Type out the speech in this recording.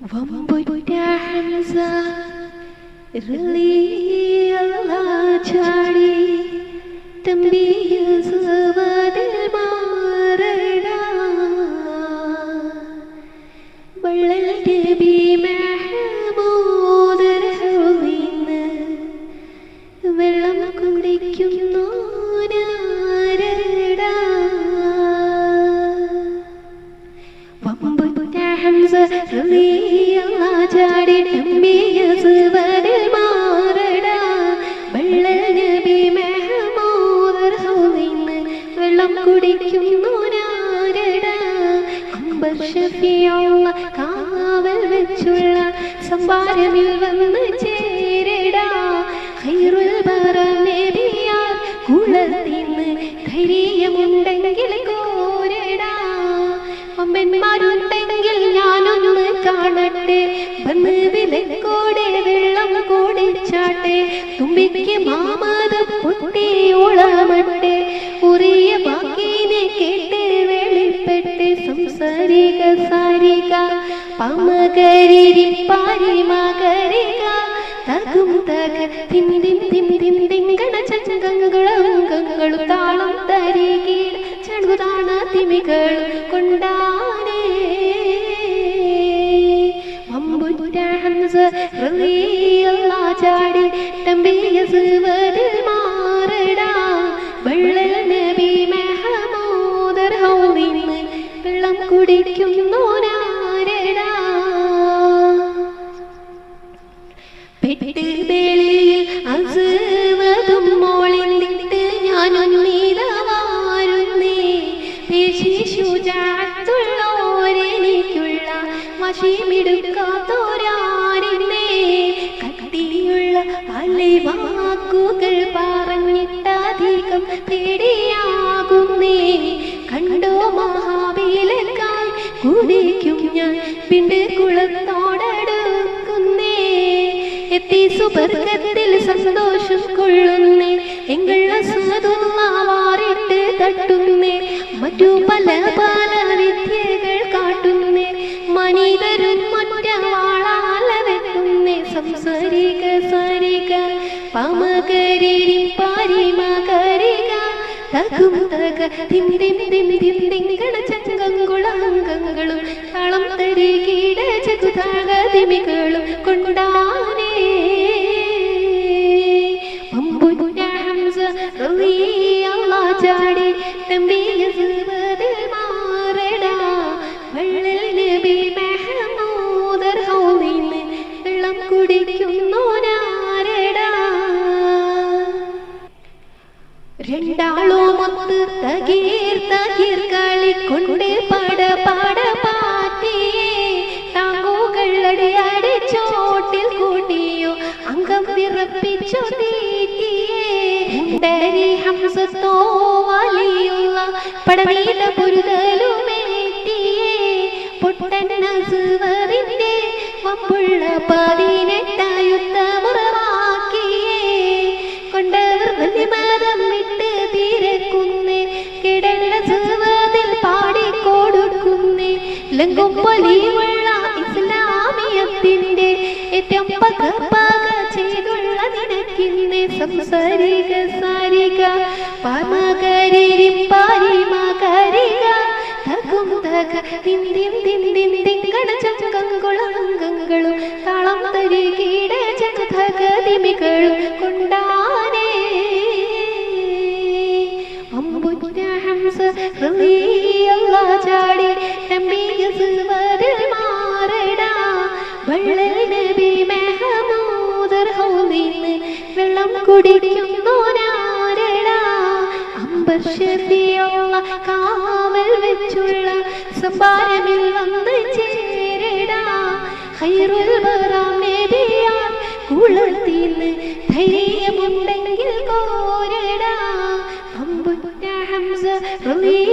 വമ്പുറ്റ ഹംസ ചാടി തമ്പിയ സുവതിൽ മാറട വള്ളൽ നബി മഹമൂദർ ഹൗലിന്ന് വെള്ളം കുടിക്കുന്നു നാരട വമ്പുറ്റ ഹംസ ചാടി തമ്പിയ സുവതിൽ മാറട വള്ളൽ നബി മഹമൂദർ ഹൗലിന്ന് വെള്ളം കുടിക്കുന്നു നാരട അംബർ ഷഫിയുള്ള കാവൽ വെച്ചുള്ള സംഭാരമിൽ വന്ന് ചേരടാ ഖൈറുൽ ബറ നബിയാർ കുളത്തിന്ന് ധൈര്യമുണ്ടെങ്കിൽ കോരടാ അമ്മന്മാരുണ്ടെങ്കിൽ ഞാനൊന്ന് കാണട്ടെ വന്ന് വിലക്കോടെ വെള്ളം കോടിച്ചാട്ടെ തുമ്പിക്ക് മാമതം പൊട്ടിയോളമട്ടെ ഉറിയ ബാക്കിനെ കേട്ട് വെളിപ്പെട്ട് സംസാരിക സാരിക പമകരിരി പാരിമകരിക തകും തക തിം തിം തിം തിം തിങ്കണ ചങ്കങ്ങളും താളം തരികീട ചടുതാണ തിമികളും കൊണ്ടാനേ വമ്പുറ്റ ഹംസ റളിയല്ലാഹു ചാടി തമ്പിയ സുവതിൽ മാറടാ വള്ളൽ നബി മഹമൂദർ ഹൗലിന്ന് വെള്ളം കുടിക്കുന്നു നാരടാ പെട്ട് ബേളിയിൽ അസുവതും മോളിലിട്ട് ഞാനൊന്നീതവാരുന്നേ പേശി ശുചാത്തുള്ളോരെനിക്കുള്ള വശിമിടുക്കാത്തോരാരിന്നേ കട്ടിയുള്ള പല വാക്കുകൾ പറഞ്ഞിട്ടധികം പേടിയാകുന്നേ കണ്ടോ മഹാബീലക്കായി കുടിക്കും ഞാൻ പിണ്ട് കുളത്തോടടുക്കുന്നേ എത്തി സുബർക്കത്തിൽ സന്തോഷം കൊള്ളുന്നേ എങ്ങൾ അസ്വദുള്ളാവാറിട്ട് തട്ടുന്നേ മറ്റു പല പല വിദ്യകൾ കാട്ടുന്നേ മനിതരും മറ്റ വാളാല വെക്കുന്നേ സംസാരിക സാരിക പമകരിരി പാരിമകരിക തകും തക തിം തിം തിം തിം തിങ്കണ ചങ്കങ്ങളും താളം തരികീട ചകുതാക തിമികളും കൊണ്ടാനേ വമ്പുറ്റ ഹംസ റളിയല്ലാഹു ചാടി തമ്പിയ സുവതിൽ മാറടാ വള്ളൽ നബി മഹമൂദർ ഹൗലിന്ന് വെള്ളം കുടിക്കുന്നു നാരടാ രണ്ടാളുമൊത്ത് തകീർ കളിക്കൊണ്ട് പട പാറ്റിയേ താങ്ങുകൾ അടിച്ചോട്ടിൽ കൂട്ടിയോ അംഗം വിറപ്പിച്ചു തീറ്റിയേ ഡരി ഹംസത്തോ വലിയുള്ള പടനീല പൊരുതലുമേറ്റിയേ പൊട്ടൻ അസുവറിന്റെ വമ്പുള്ള 18 യുദ്ധമുറവാക്കിയേ കൊണ്ടവർ വന്യമതം വിട്ട് തീരക്കുന്നേ കിടന്ന സുവതിൽ പാടിക്കൊടുക്കുന്നേ ലങ്കും പൊലിവുള്ള ഇസ്ലാമിയത്തിന്റെ ഏറ്റവും പക ചെയ്തുള്ള നിനക്കിന്നെ സംസാരിക സാരിക പമകരിരി പാരിമകരിക തകും തക തിം തിം തിം തിം തിങ്കണ ചങ്കങ്ങളും താളം തരികീട ചകുതക തിമികളും കൊണ്ടാനേ വമ്പുറ്റ ഹംസ റളിയല്ലാഹു ചാടി തമ്പിയ സുവതിൽ മാറടാ വള്ളൽ നബി മഹമൂദർ ഹൗലിന്ന് വെള്ളം കുടിക്കുന്നു നാരടാ അംബർ ഷഫിയുള്ള കാവൽ വെച്ചുള്ള സംഭാരമിൽ വന്ന് ചേരടാ ഖൈറുൽ ബറ നബിയാർ കുളത്തിന്ന് ധൈര്യമുണ്ടെങ്കിൽ കോരടാ വമ്പുറ്റ ഹംസ റളിയല്ലാഹു